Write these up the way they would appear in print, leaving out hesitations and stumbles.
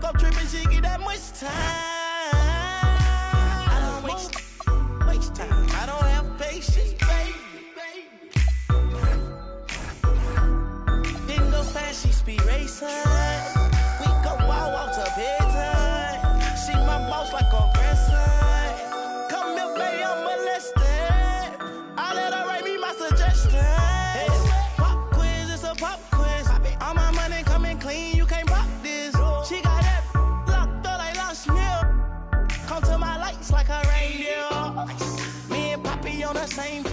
woke up tripping, she get that much time. I don't waste time. I don't have patience, baby. Didn't go fast, she speed racing. We go walk to bedtime. She my boss like a grandson. Come here, baby, I'm molested. I let her write me my suggestions. Hey, pop quiz, it's a pop quiz. All my money coming clean, you can't rock this. She got that locked up like Lost Mill. Come to my lights like a radio. Me and Poppy on the same.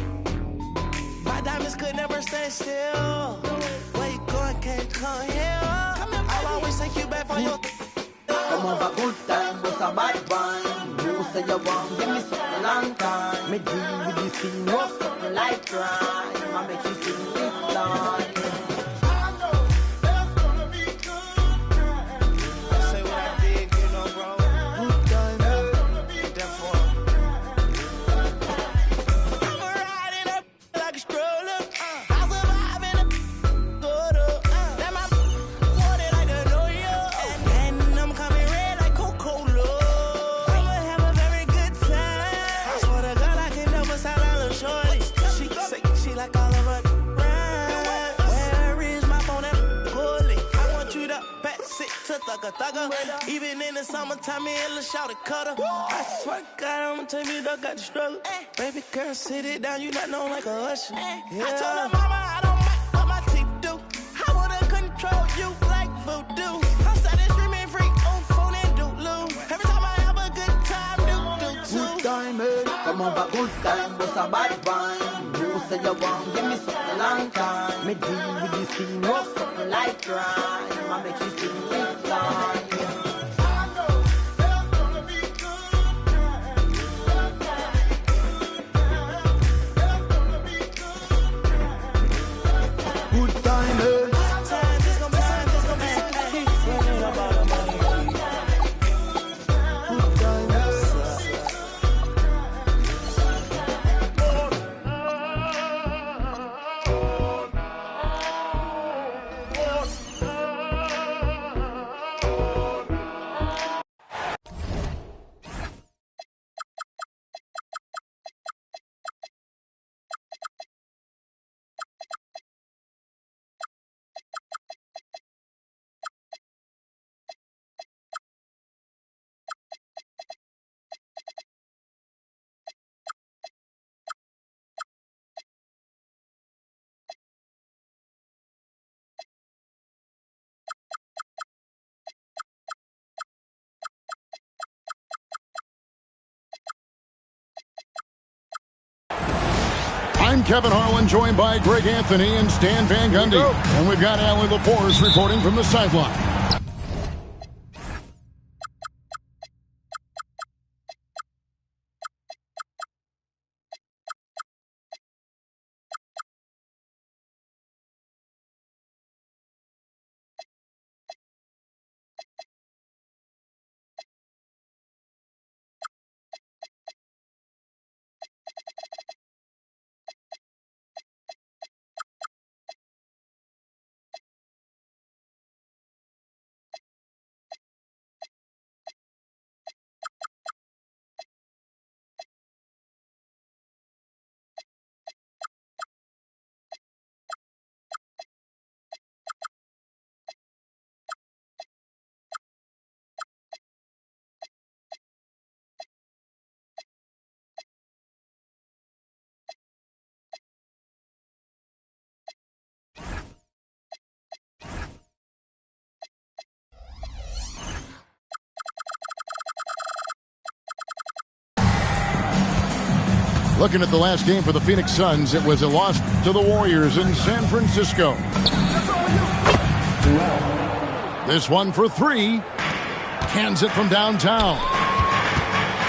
My diamonds could never stand still. Where you going, can't come here. I'll always take you back for your. Come on, a good time, but a bad one. You say you want, give me something long time. Me deal with this thing, no something like crime. I make you sing this line. Thugger. Even in the summertime, me and Lil' Shawty cutter. I swear to God, I'ma tell you, dog got the struggle. Baby girl, sit it down, you not known like a usher. Yeah. I told her mama, I don't mind what my teeth do. I wanna control you like voodoo. I'm started screaming freak on phone and doodloo. Every time I have a good time, do good time, eh? Come on, a good time, but a bad one. You say you want, give me something long time. Me deal with this thing, no something like crime. I make you sing this line. I'm Kevin Harlan, joined by Greg Anthony and Stan Van Gundy. And we've got Allie LaForce reporting from the sideline. Looking at the last game for the Phoenix Suns, it was a loss to the Warriors in San Francisco. This one for three. Cans it from downtown.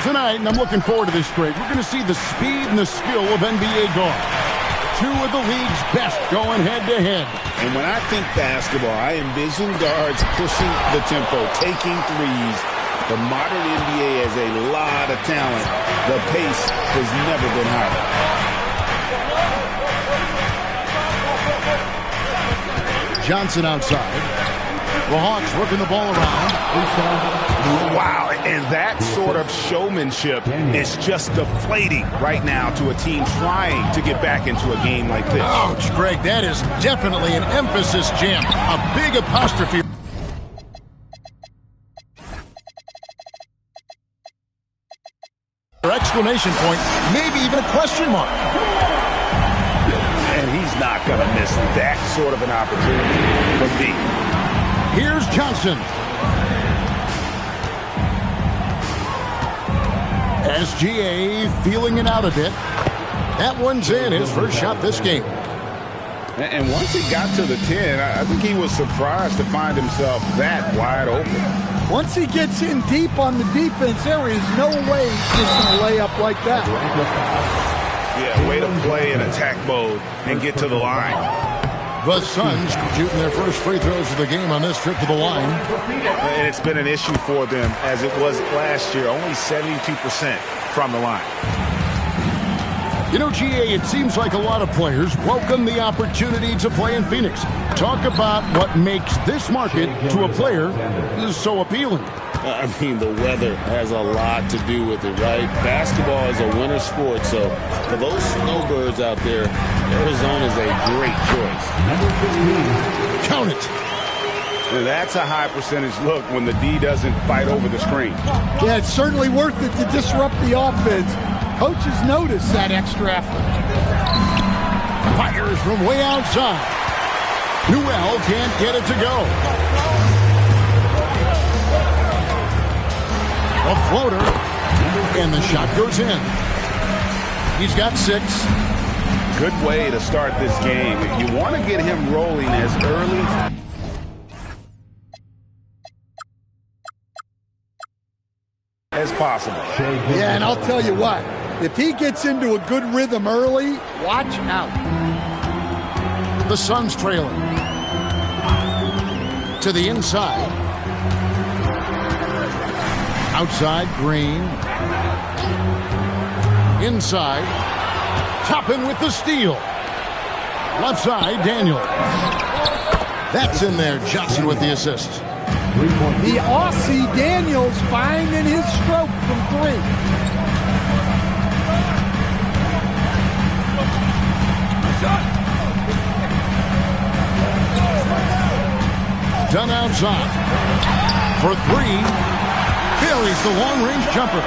Tonight, and I'm looking forward to this, Greg, we're going to see the speed and the skill of NBA guards. Two of the league's best going head-to-head. And when I think basketball, I envision guards pushing the tempo, taking threes. The modern NBA has a lot of talent. The pace has never been higher. Johnson outside. The Hawks working the ball around. Wow, and that sort of showmanship is just deflating right now to a team trying to get back into a game like this. Ouch, Greg, that is definitely an emphasis jam. A big apostrophe. Exclamation point, maybe even a question mark. And he's not going to miss that sort of an opportunity from deep. Here's Johnson. SGA feeling it out a bit. That one's in, his first shot this game. And once he got to the 10, I think he was surprised to find himself that wide open. Once he gets in deep on the defense, there is no way he's missing a layup like that. Yeah, way to play in attack mode and get to the line. The Suns shooting their first free throws of the game on this trip to the line. And it's been an issue for them as it was last year, only 72% from the line. You know, GA, it seems like a lot of players welcome the opportunity to play in Phoenix. Talk about what makes this market to a player so appealing. I mean, the weather has a lot to do with it, right? Basketball is a winter sport, so for those snowbirds out there, Arizona is a great choice. Count it. And that's a high percentage look when the D doesn't fight over the screen. Yeah, it's certainly worth it to disrupt the offense. Coaches notice that extra effort. Fires from way outside. Newell can't get it to go. A floater. And the shot goes in. He's got 6. Good way to start this game. You want to get him rolling as early as possible. Yeah, and I'll tell you what. If he gets into a good rhythm early, watch out. The Suns trailing. To the inside. Outside, Green. Inside. Toppin with the steal. Left side, Daniel. That's in there. Johnson with the assist. The Aussie Daniels finding his stroke from 3. Done outside. For 3. Buries the long-range jumper.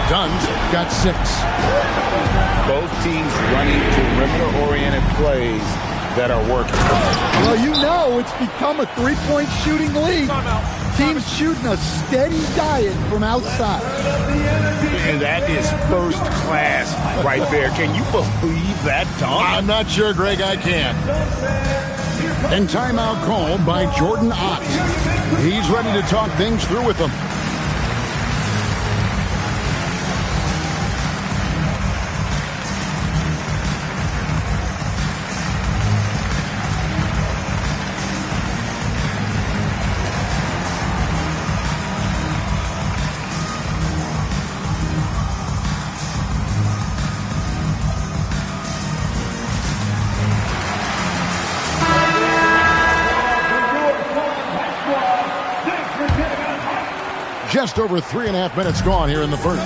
Dunn's got 6. Both teams running perimeter-oriented plays that are working. Well, you know it's become a three-point shooting league. Teams shooting a steady diet from outside. And that is first class right there. Can you believe that dunk? I'm not sure, Greg, I can. And timeout called by Jordan Ott. He's ready to talk things through with them. Just over 3.5 minutes gone here in the first.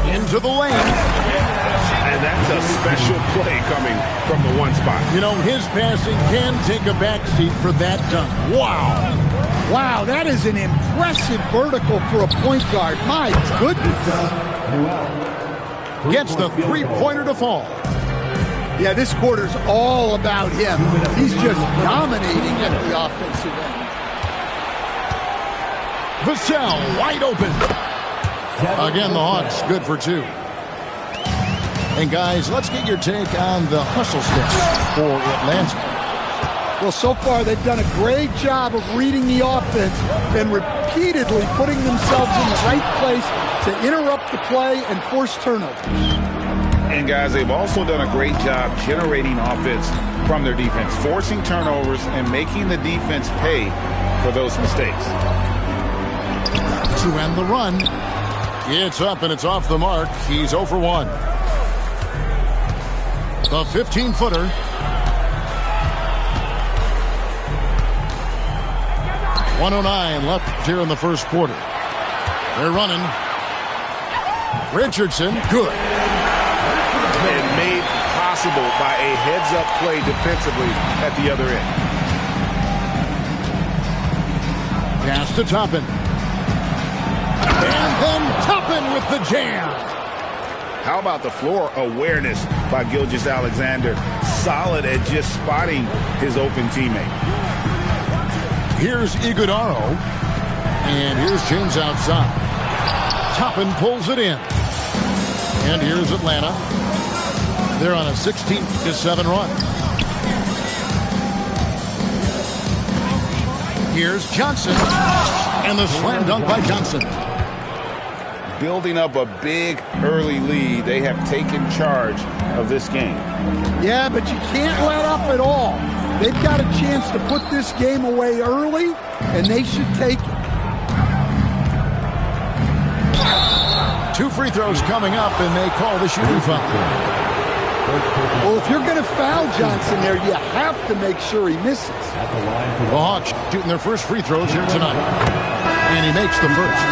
Into the lane. And that's a special play coming from the one spot. You know, his passing can take a backseat for that dunk. Wow. Wow, that is an impressive vertical for a point guard. My goodness. Gets the three-pointer to fall. Yeah, this quarter's all about him. He's just dominating at the offensive end. Vassell wide open. Again, the Hawks good for 2. And guys, let's get your take on the hustle stats for Atlanta. Well, so far they've done a great job of reading the offense and repeatedly putting themselves in the right place to interrupt the play and force turnovers. And guys, they've also done a great job generating offense from their defense, forcing turnovers and making the defense pay for those mistakes. To end the run. It's up and it's off the mark. He's 0 for 1. The 15-footer. 1:09 left here in the first quarter. They're running. Richardson, good. And made possible by a heads-up play defensively at the other end. Pass to Toppin. And then Toppin with the jam. How about the floor awareness by Gilgeous-Alexander? Solid at just spotting his open teammate. Here's Iguodaro. And here's James outside. Toppin pulls it in. And here's Atlanta. They're on a 16-7 run. Here's Johnson. And the slam dunk by Johnson. Building up a big early lead. They have taken charge of this game. Yeah, but you can't let up at all. They've got a chance to put this game away early, and they should take it. 2 free throws coming up, and they call the shooting foul. Well, if you're going to foul Johnson there, you have to make sure he misses. The Hawks shooting their first free throws here tonight. And he makes the first.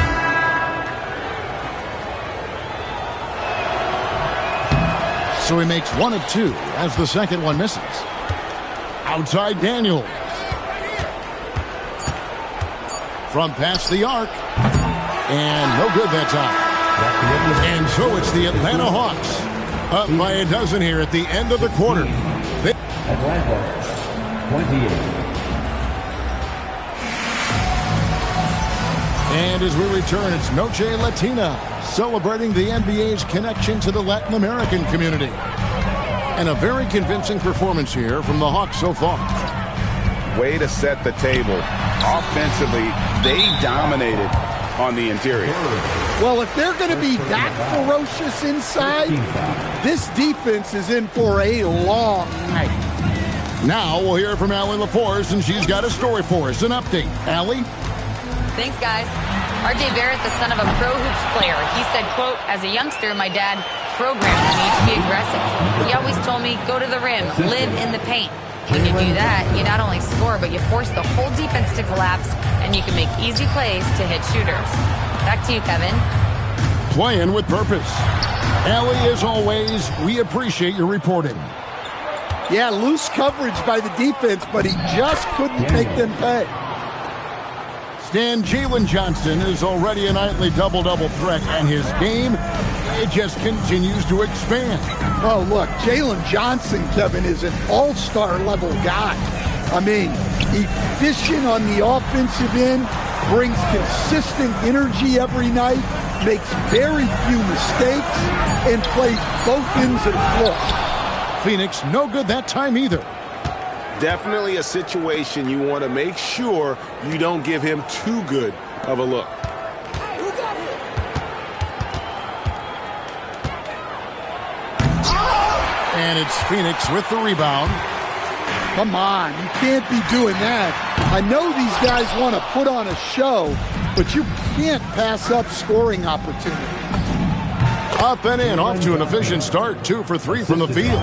So he makes 1 of 2 as the second one misses. Outside Daniels. From past the arc. And no good that time. And so it's the Atlanta Hawks up by a dozen here at the end of the quarter. Atlanta, 28. And as we return, it's Noche Latina, celebrating the NBA's connection to the Latin American community. And a very convincing performance here from the Hawks so far. Way to set the table. Offensively, they dominated on the interior. Well, if they're going to be that ferocious inside, this defense is in for a long night. Now we'll hear from Allie LaForce, and she's got a story for us. An update. Allie? Thanks, guys. R.J. Barrett, the son of a pro hoops player. He said, quote, as a youngster, my dad programmed me to be aggressive. He always told me, go to the rim, live in the paint. When you do that, you not only score, but you force the whole defense to collapse, and you can make easy plays to hit shooters. Back to you, Kevin. Playing with purpose. Allie, as always, we appreciate your reporting. Yeah, loose coverage by the defense, but he just couldn't make them pay. Stan, Jalen Johnson is already a nightly double-double threat, and his game, it just continues to expand. Oh, look, Jalen Johnson, Kevin, is an all-star level guy. I mean, efficient on the offensive end, brings consistent energy every night, makes very few mistakes, and plays both ends of the floor. Phoenix, no good that time either. Definitely a situation you want to make sure you don't give him too good of a look. And it's Phoenix with the rebound. Come on, you can't be doing that. I know these guys want to put on a show, but you can't pass up scoring opportunities. Up and in, off to an efficient start. 2 for 3 from the field.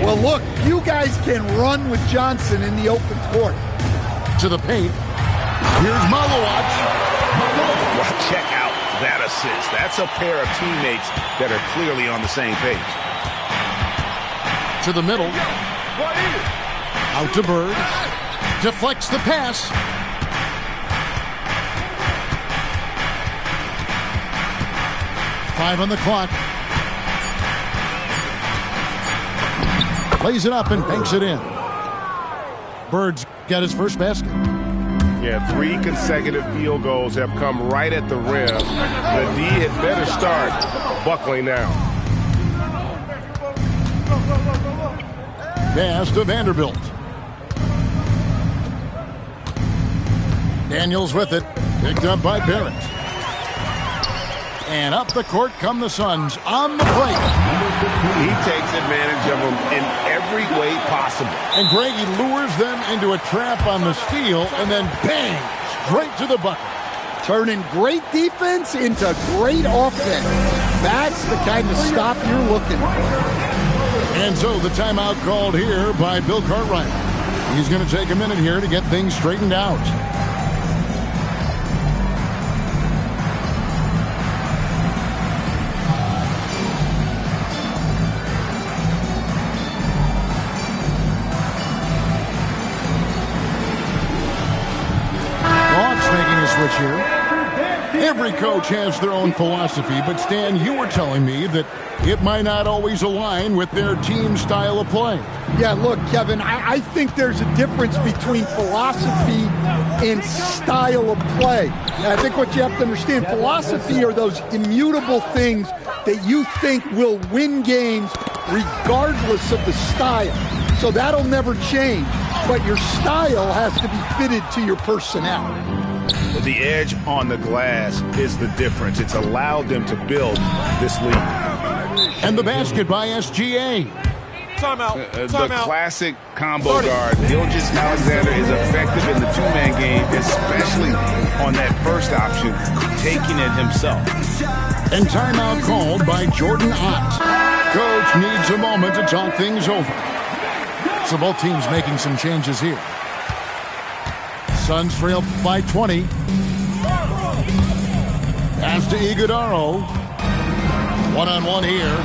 Well, look, you guys can run with Johnson in the open court. To the paint. Here's Malowacz. Well, check out that assist. That's a pair of teammates that are clearly on the same page. To the middle. Out to Bird. Deflects the pass. Five on the clock. Lays it up and banks it in. Bird's got his first basket. Yeah, 3 consecutive field goals have come right at the rim. The D had better start buckling now. Pass to Vanderbilt. Daniels with it. Picked up by Barrett. And up the court come the Suns on the break. He takes advantage of them in every way possible. And Greg, he lures them into a trap on the steal and then bang, straight to the bucket. Turning great defense into great offense. That's the kind of stop you're looking for. And so the timeout called here by Bill Cartwright. He's going to take a minute here to get things straightened out. switch here. Every coach has their own philosophy, but Stan, you were telling me that it might not always align with their team style of play. Yeah, look, Kevin, I think there's a difference between philosophy and style of play. And I think what you have to understand, philosophy are those immutable things that you think will win games regardless of the style. So that'll never change, but your style has to be fitted to your personnel. The edge on the glass is the difference. It's allowed them to build this lead. And the basket by SGA. Timeout. The classic combo guard, Gilgeous-Alexander, is effective in the two-man game, especially on that first option, taking it himself. And timeout called by Jordan Ott. Coach needs a moment to talk things over. So both teams making some changes here. Suns trail by 20. Pass to Iguodaro. One-on-one here.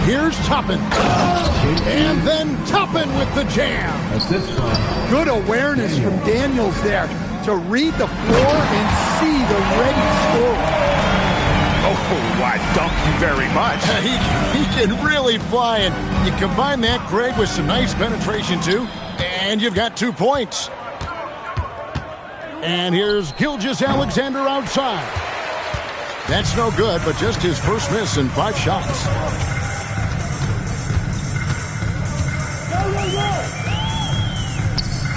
Here's Toppin. And then Toppin with the jam. Good awareness from Daniels there to read the floor and see the ready scorer. Oh, I thank you very much. He can really fly, and you combine that, Greg, with some nice penetration, too, and you've got 2 points. And here's Gilgeous-Alexander outside. That's no good, but just his first miss in 5 shots.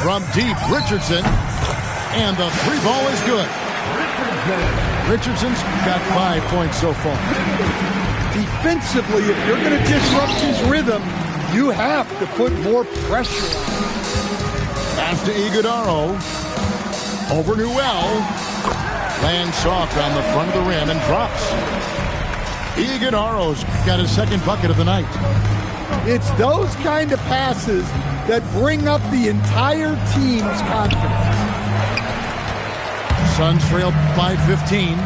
From deep, Richardson, and the 3-ball is good. Richardson's got 5 points so far. Defensively, if you're going to disrupt his rhythm, you have to put more pressure on him. Pass to Iguodaro. Over Newell. Lands soft on the front of the rim and drops. Iguodaro's got his second bucket of the night. It's those kind of passes that bring up the entire team's confidence. Suns trail by 15.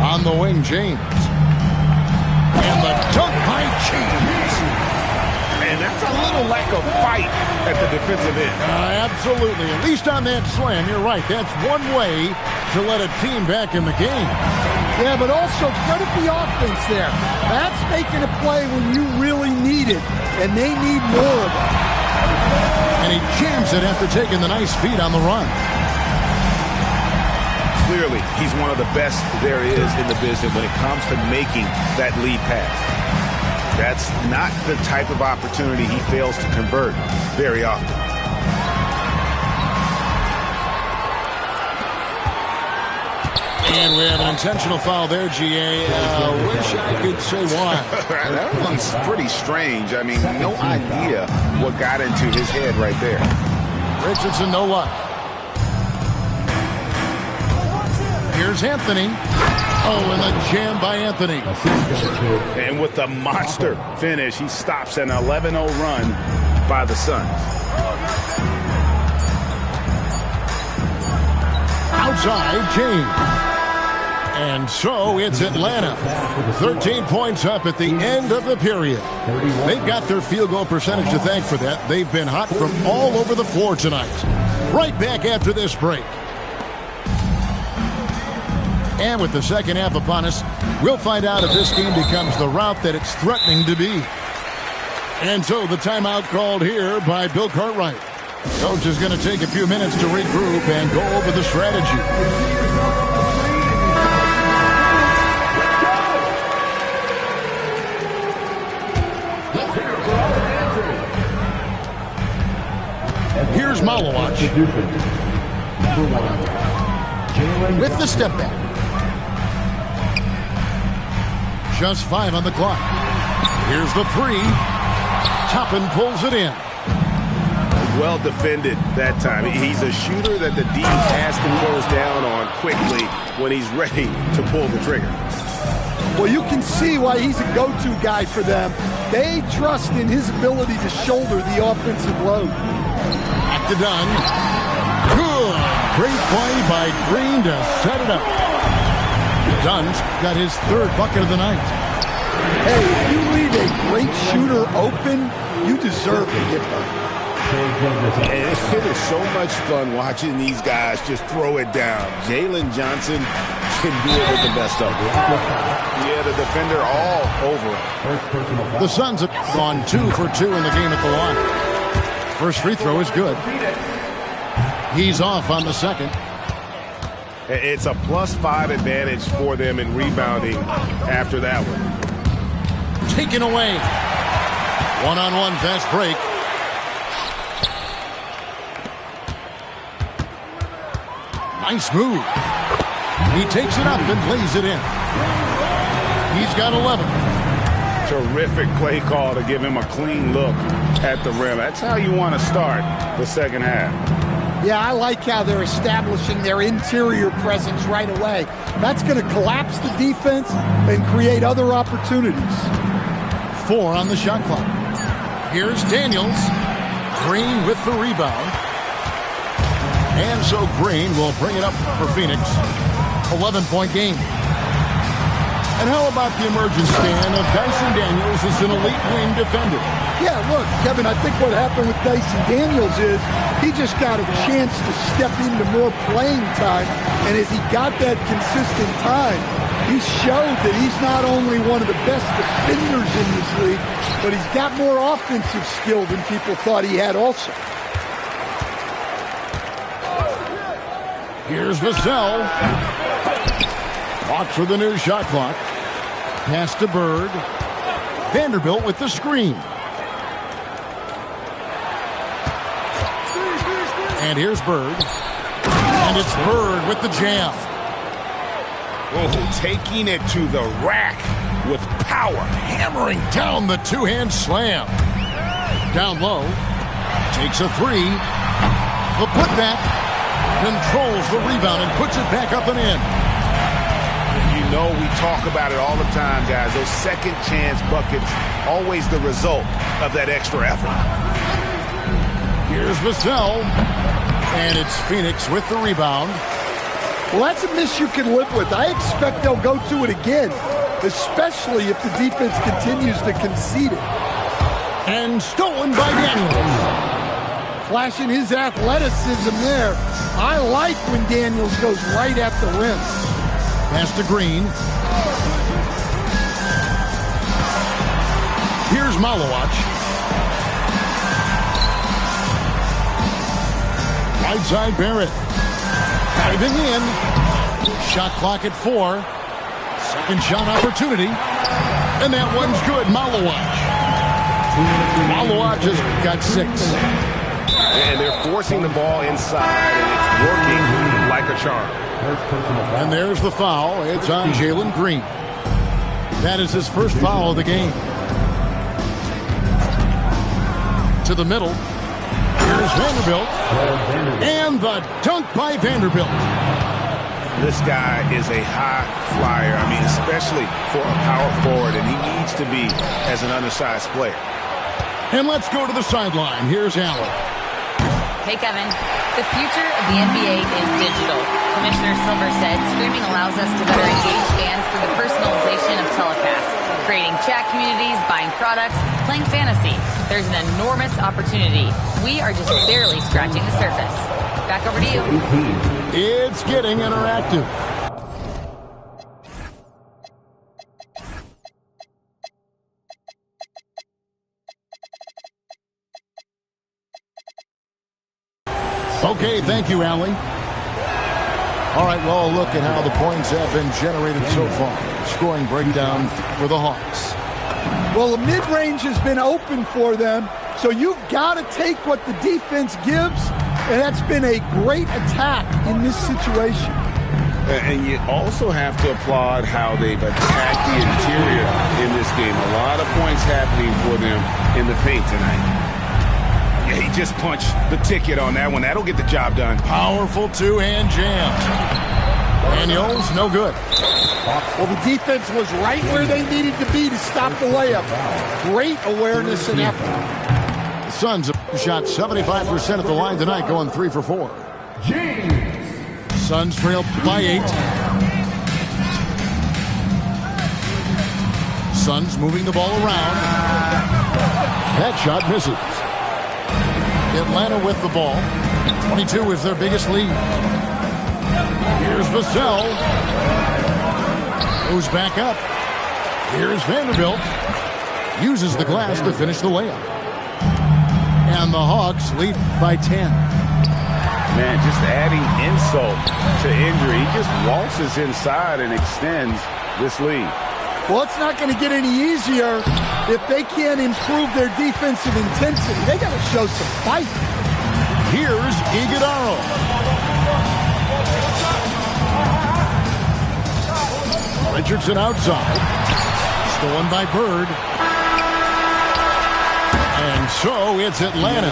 On the wing, James. And the dunk by James. And that's a little lack of fight at the defensive end. Absolutely. At least on that slam, you're right. That's one way to let a team back in the game. Yeah, but also credit the offense there. That's making a play when you really need it, and they need more of it. And he jams it after taking the nice feed on the run. Clearly, he's one of the best there is in the business when it comes to making that lead pass. That's not the type of opportunity he fails to convert very often. And we have an intentional foul there, GA. Wish I could say why. That one's pretty strange. I mean, no idea what got into his head right there. Richardson, no luck. Here's Anthony. Oh, and a jam by Anthony. And with a monster finish, he stops an 11-0 run by the Suns. Outside, James. And so it's Atlanta. 13 points up at the end of the period. They've got their field goal percentage to thank for that. They've been hot from all over the floor tonight. Right back after this break. And with the second half upon us, we'll find out if this game becomes the route that it's threatening to be. And so the timeout called here by Bill Cartwright. Coach is going to take a few minutes to regroup and go over the strategy. Here's Malawach with the step back. Just 5 on the clock. Here's the 3. Toppin pulls it in. Well defended that time. He's a shooter that the D has to close down on quickly when he's ready to pull the trigger. Well, you can see why he's a go-to guy for them. They trust in his ability to shoulder the offensive load. Back to Dunn. Good. Great play by Green to set it up. Dunn's got his 3rd bucket of the night. Hey, if you leave a great shooter open, you deserve to get them. It is so much fun watching these guys just throw it down. Jalen Johnson can do it with the best of them. Yeah, the defender all over it. The Suns have gone 2 for 2 in the game at the line. First free throw is good. He's off on the second. It's a +5 advantage for them in rebounding after that one. Taken away. One-on-one fast break. Nice move. He takes it up and lays it in. He's got 11. Terrific play call to give him a clean look at the rim. That's how you want to start the second half. Yeah, I like how they're establishing their interior presence right away. That's going to collapse the defense and create other opportunities. 4 on the shot clock. Here's Daniels. Green with the rebound. And so Green will bring it up for Phoenix. 11-point game. And how about the emergence, Stan, of Dyson Daniels as an elite wing defender? Yeah, look, Kevin, I think what happened with Dyson Daniels is he just got a chance to step into more playing time. And as he got that consistent time, he showed that he's not only one of the best defenders in this league, but he's got more offensive skill than people thought he had also. Here's Vassell. Walks for the new shot clock. Pass to Bird. Vanderbilt with the screen. And here's Bird. And it's Bird with the jam. Oh, taking it to the rack with power. Hammering down the two-hand slam. Down low. Takes a three. The putback. Controls the rebound and puts it back up and in. You know we talk about it all the time, guys. Those second chance buckets, always the result of that extra effort. Here's Vassell. And it's Phoenix with the rebound. Well, that's a miss you can live with. I expect they'll go to it again, especially if the defense continues to concede it. And stolen by Daniels. Flashing his athleticism there. I like when Daniels goes right at the rim. Pass to Green. Here's Malawach. Right side Barrett. Diving in. Shot clock at 4. Second shot opportunity. And that one's good. Malawach. Malawach has got 6. And they're forcing the ball inside, and it's working like a charm. And there's the foul. It's on Jalen Green. That is his first foul of the game. To the middle. Here's Vanderbilt. And the dunk by Vanderbilt. This guy is a high flyer. I mean, especially for a power forward, and he needs to be as an undersized player. And let's go to the sideline. Here's Allen. Hey, Kevin. The future of the NBA is digital. Commissioner Silver said streaming allows us to better engage fans through the personalization of telecasts, creating chat communities, buying products, playing fantasy. There's an enormous opportunity. We are just barely scratching the surface. Back over to you. It's getting interactive. Okay, thank you, Allie. All right, well, look at how the points have been generated so far. Scoring breakdown for the Hawks. Well, the mid-range has been open for them, so you've got to take what the defense gives, and that's been a great attack in this situation. And you also have to applaud how they've attacked the interior in this game. A lot of points happening for them in the paint tonight. Yeah, he just punched the ticket on that one. That'll get the job done. Powerful two-hand jam. Daniels, no good. Well, the defense was right where they needed to be to stop the layup. Great awareness and effort. The Suns have shot 75% at the line tonight, going 3 for 4. Suns trail by 8. Suns moving the ball around. That shot misses. Atlanta with the ball. 22 is their biggest lead. Here's Vassell. Goes back up. Here's Vanderbilt. Uses the glass to finish the layup. And the Hawks lead by 10. Man, just adding insult to injury. He just waltzes inside and extends this lead. Well, it's not going to get any easier if they can't improve their defensive intensity. They got to show some fight. Here's Iguodala. Richardson outside. Stolen by Bird. And so it's Atlanta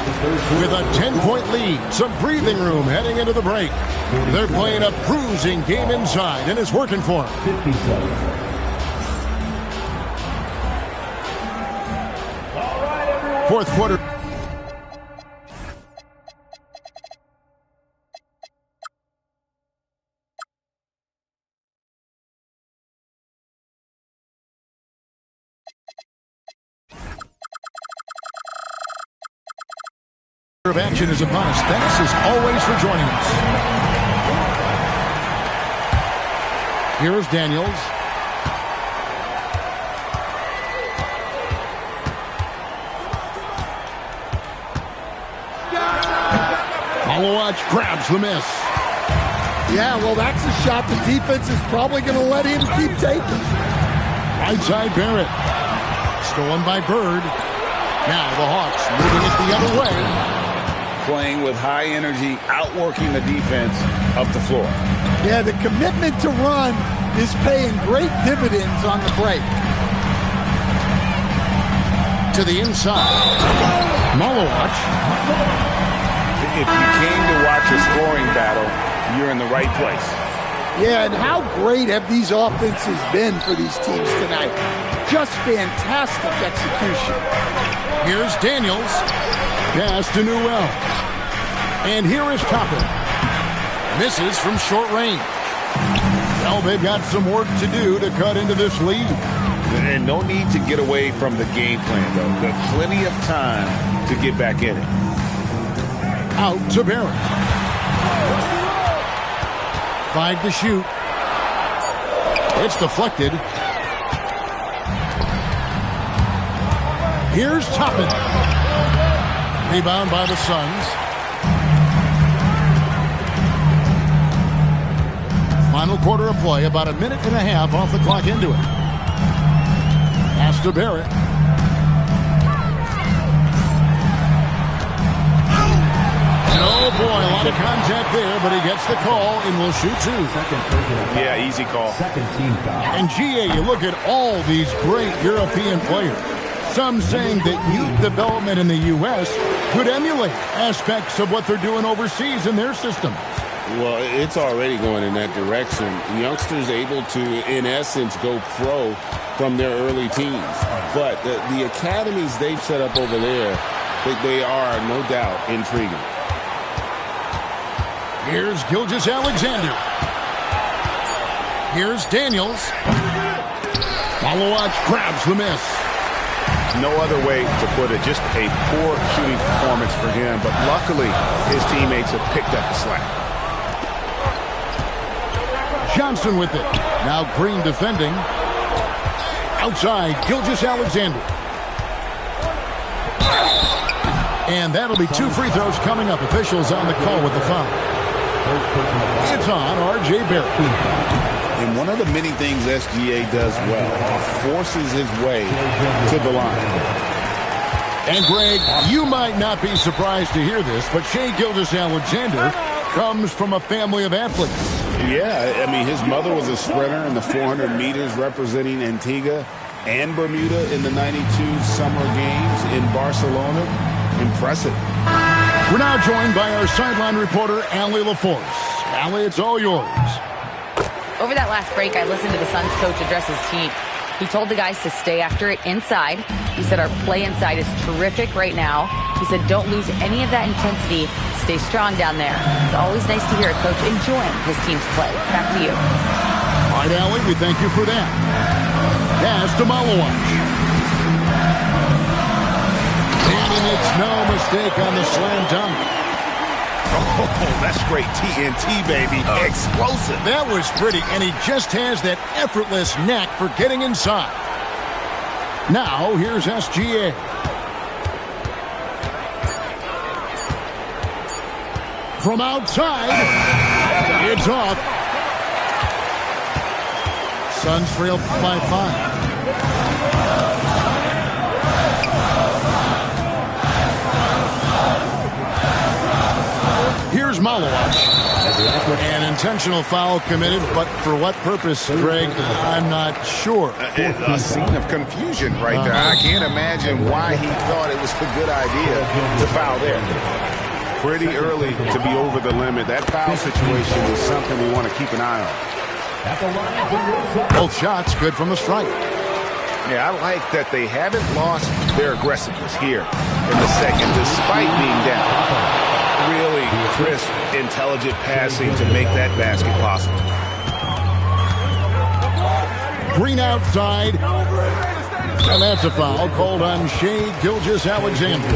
with a 10-point lead. Some breathing room heading into the break. They're playing a bruising game inside, and it's working for them. 57. Fourth quarter. Of action is upon us. Thanks as always for joining us. Here is Daniels. Malowacz grabs the miss. Yeah, well, that's a shot the defense is probably going to let him keep taking. Right side Barrett. Stolen by Bird. Now the Hawks moving it the other way. Playing with high energy, outworking the defense up the floor. Yeah, the commitment to run is paying great dividends on the break. To the inside. Malowacz. If you came to watch a scoring battle, you're in the right place. Yeah, and how great have these offenses been for these teams tonight? Just fantastic execution. Here's Daniels. Pass to Newell. And here is Toppin. Misses from short range. Well, they've got some work to do to cut into this lead. And no need to get away from the game plan, though. There's plenty of time to get back in it. Out to Barrett. 5 to shoot. It's deflected. Here's Toppin. Rebound by the Suns. Final quarter of play, about a minute and a half off the clock into it. Pass to Barrett. Oh boy, a lot of contact there, but he gets the call and will shoot two. Yeah, easy call. Second team foul. And GA, you look at all these great European players. Some saying that youth development in the U.S. could emulate aspects of what they're doing overseas in their system. Well, it's already going in that direction. Youngsters able to, in essence, go pro from their early teens. But the academies they've set up over there, they are, no doubt, intriguing. Here's Gilgeous-Alexander. Here's Daniels. Malowacz grabs the miss. No other way to put it. Just a poor shooting performance for him. But luckily, his teammates have picked up the slack. Johnson with it. Now Green defending. Outside, Gilgeous-Alexander. And that'll be 2 free throws coming up. Officials on the call with the foul. It's on R.J. Barrett. And one of the many things SGA does well, forces his way to the line. And Greg, you might not be surprised to hear this, but Shai Gilgeous-Alexander comes from a family of athletes. Yeah, I mean, his mother was a sprinter in the 400 meters representing Antigua and Bermuda in the 92 Summer Games in Barcelona. Impressive. We're now joined by our sideline reporter, Allie LaForce. Allie, it's all yours. Over that last break, I listened to the Suns coach address his team. He told the guys to stay after it inside. He said our play inside is terrific right now. He said don't lose any of that intensity. Stay strong down there. It's always nice to hear a coach enjoying his team's play. Back to you. All right, Allie, we thank you for that. Pass to Malowacz. And it's no mistake on the slam dunk. Oh, that's straight TNT, baby. Explosive. That was pretty, and he just has that effortless knack for getting inside. Now, here's SGA. From outside, it's off. Suns trail by 5. Here's Malowacz. An intentional foul committed, but for what purpose, Greg? I'm not sure. A scene of confusion right there. I can't imagine why he thought it was a good idea to foul there. Pretty early to be over the limit. That foul situation is something we want to keep an eye on. Both shots good from the stripe. Yeah, I like that they haven't lost their aggressiveness here in the second, despite being down. Really crisp, intelligent passing to make that basket possible. Green outside. And that's a foul called on Shai Gilgeous-Alexander.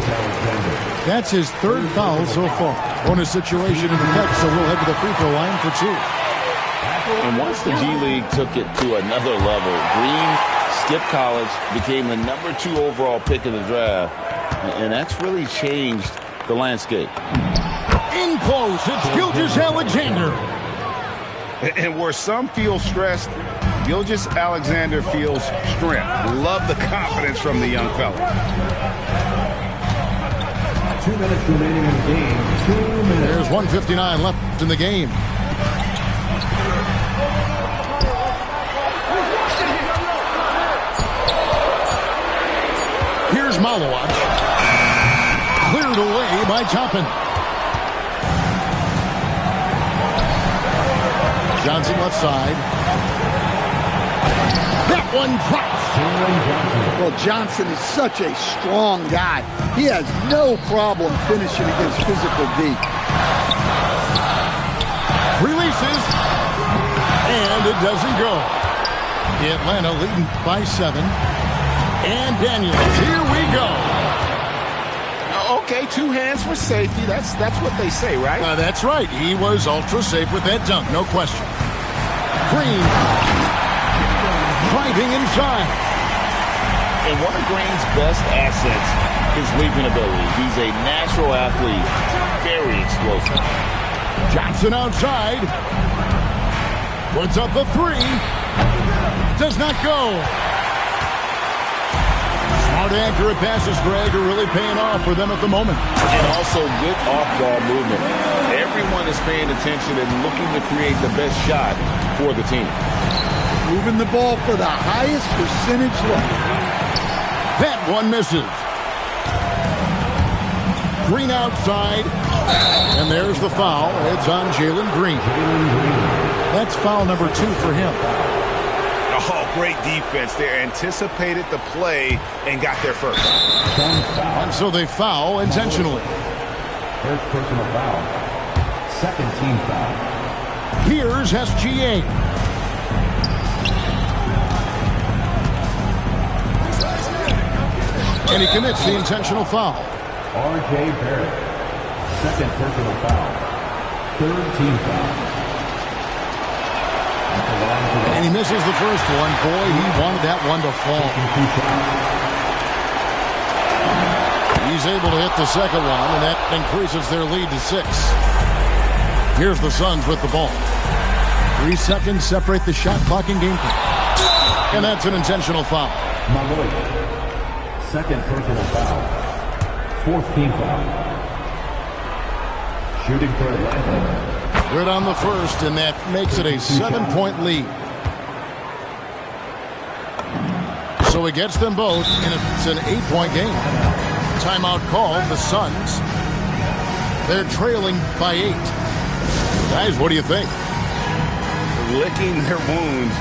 That's his third foul so far. Bonus situation in effect, so we'll head to the free throw line for 2. And once the G League took it to another level, Green skipped college, became the number 2 overall pick in the draft, and that's really changed the landscape. In close, it's Gilgeous-Alexander. And where some feel stressed, Gilgeous-Alexander feels strength. Love the confidence from the young fella. 2 minutes remaining in the game. 2 minutes. There's 1:59 left in the game. Here's Malowacz. Cleared away by Toppin. Johnson left side. That one drops. Well, Johnson is such a strong guy. He has no problem finishing against physical D. Releases. And it doesn't go. Atlanta leading by 7. And Daniels, here we go. Okay, 2 hands for safety. That's what they say, right? That's right. He was ultra safe with that dunk, no question. Green driving inside. And one of Green's best assets is leaping ability. He's a natural athlete, very explosive. Johnson outside. Puts up the 3. Does not go. Smart, accurate passes, Greg, are really paying off for them at the moment. And also good off-ball movement. Everyone is paying attention and looking to create the best shot for the team. Moving the ball for the highest percentage look. That one misses. Green outside. And there's the foul. It's on Jalen Green. That's foul number 2 for him. Oh, great defense. They anticipated the play and got there first. And so they foul intentionally. First personal foul. Second team foul. Here's SGA. And he commits the intentional foul. R.J. Barrett. Second personal foul. Third team foul. And he misses the first one. Boy, he wanted that one to fall. He's able to hit the second one, and that increases their lead to 6. Here's the Suns with the ball. 3 seconds separate the shot clock and game clock. And that's an intentional foul. Malloy. Second personal foul. Fourth team foul. Shooting for Atlanta. Good on the first, and that makes it a 7-point lead. So he gets them both, and it's an 8-point game. Timeout called, the Suns. They're trailing by 8. Guys, what do you think? Licking their wounds.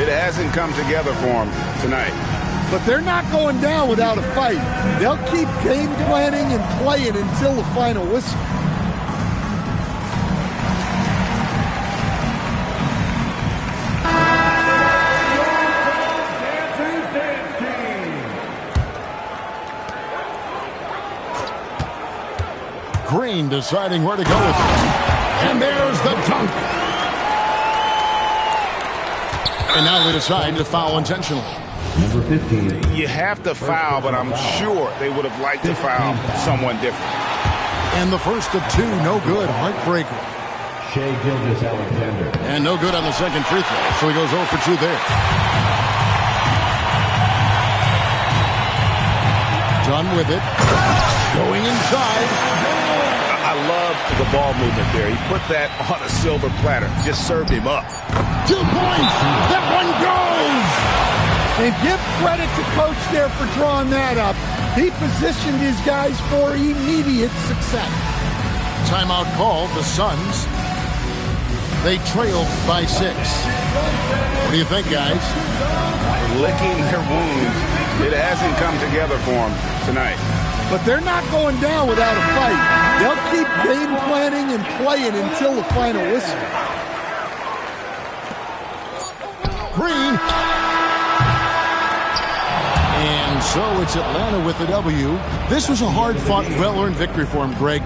It hasn't come together for them tonight. But they're not going down without a fight. They'll keep game planning and playing until the final whistle. Green deciding where to go with it. And there's the dunk. And now they decide to foul intentionally. Number 15. You have to foul, but I'm sure they would have liked to foul someone different. And the first of two, no good. Heartbreaker. Shea Gilgeous-Alexander. And no good on the second free throw, so he goes 0 for 2 there. Done with it. Going inside. I love the ball movement there. He put that on a silver platter. Just served him up. 2 points. That one goes. And give credit to Coach there for drawing that up. He positioned his guys for immediate success. Timeout called. The Suns. They trailed by 6. What do you think, guys? Licking their wounds. It hasn't come together for them tonight. But they're not going down without a fight. They'll keep game planning and playing until the final whistle. Green. And so it's Atlanta with the W. This was a hard-fought, well-earned victory for him, Greg.